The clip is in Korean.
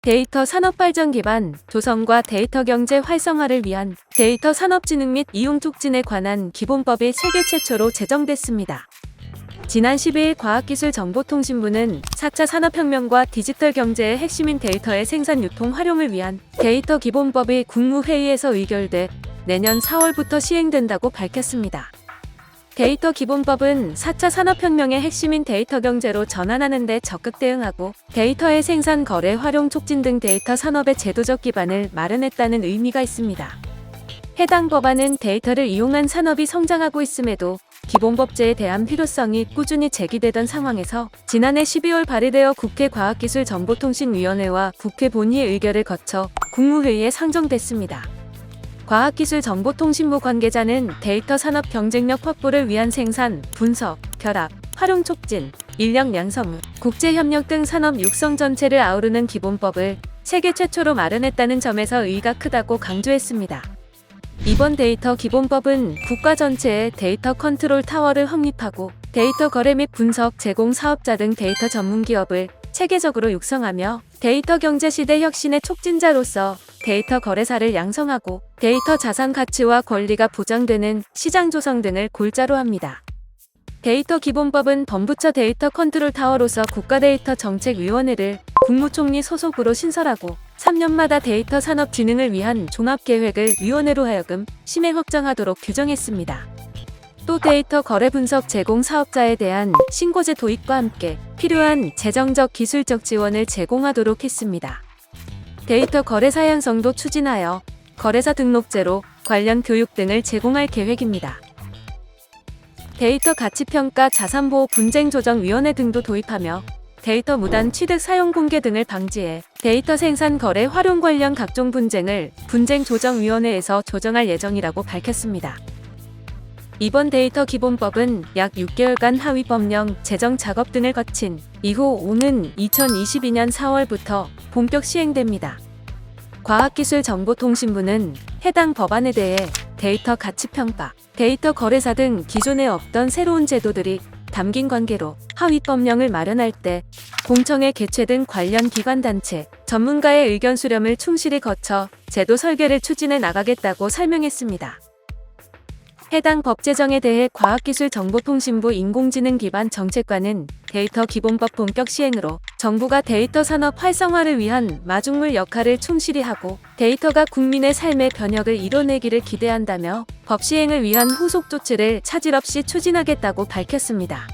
데이터 산업 발전 기반 조성과 데이터 경제 활성화를 위한 데이터 산업 진흥 및 이용 촉진에 관한 기본법이 세계 최초로 제정됐습니다. 지난 12일 과학기술정보통신부는 4차 산업혁명과 디지털 경제의 핵심인 데이터의 생산 유통 활용을 위한 데이터 기본법이 국무회의에서 의결돼 내년 4월부터 시행된다고 밝혔습니다. 데이터 기본법은 4차 산업혁명의 핵심인 데이터 경제로 전환하는 데 적극 대응하고 데이터의 생산, 거래, 활용 촉진 등 데이터 산업의 제도적 기반을 마련했다는 의미가 있습니다. 해당 법안은 데이터를 이용한 산업이 성장하고 있음에도 기본법제에 대한 필요성이 꾸준히 제기되던 상황에서 지난해 12월 발의되어 국회 과학기술정보통신위원회와 국회 본회의 의결을 거쳐 국무회의에 상정됐습니다. 과학기술정보통신부 관계자는 데이터 산업 경쟁력 확보를 위한 생산, 분석, 결합, 활용 촉진, 인력 양성, 국제협력 등 산업 육성 전체를 아우르는 기본법을 세계 최초로 마련했다는 점에서 의의가 크다고 강조했습니다. 이번 데이터 기본법은 국가 전체에 데이터 컨트롤 타워를 확립하고 데이터 거래 및 분석, 제공 사업자 등 데이터 전문 기업을 체계적으로 육성하며 데이터 경제 시대 혁신의 촉진자로서 데이터 거래사를 양성하고 데이터 자산 가치와 권리가 보장되는 시장 조성 등을 골자로 합니다. 데이터 기본법은 범부처 데이터 컨트롤 타워로서 국가데이터정책위원회를 국무총리 소속으로 신설하고 3년마다 데이터 산업 진흥을 위한 종합계획을 위원회로 하여금 심행 확정하도록 규정했습니다. 또 데이터 거래 분석 제공 사업자에 대한 신고제 도입과 함께 필요한 재정적 기술적 지원을 제공하도록 했습니다. 데이터 거래사 양성도 추진하여 거래사 등록제로 관련 교육 등을 제공할 계획입니다. 데이터 가치평가 자산보호 분쟁조정위원회 등도 도입하며 데이터 무단 취득 사용 공개 등을 방지해 데이터 생산 거래 활용 관련 각종 분쟁을 분쟁조정위원회에서 조정할 예정이라고 밝혔습니다. 이번 데이터 기본법은 약 6개월간 하위 법령, 제정 작업 등을 거친 이후 오는 2022년 4월부터 본격 시행됩니다. 과학기술정보통신부는 해당 법안에 대해 데이터 가치평가, 데이터 거래사 등 기존에 없던 새로운 제도들이 담긴 관계로 하위 법령을 마련할 때 공청회 개최 등 관련 기관단체, 전문가의 의견 수렴을 충실히 거쳐 제도 설계를 추진해 나가겠다고 설명했습니다. 해당 법 제정에 대해 과학기술정보통신부 인공지능 기반 정책과는 데이터 기본법 본격 시행으로 정부가 데이터 산업 활성화를 위한 마중물 역할을 충실히 하고 데이터가 국민의 삶의 변혁을 이뤄내기를 기대한다며 법 시행을 위한 후속 조치를 차질 없이 추진하겠다고 밝혔습니다.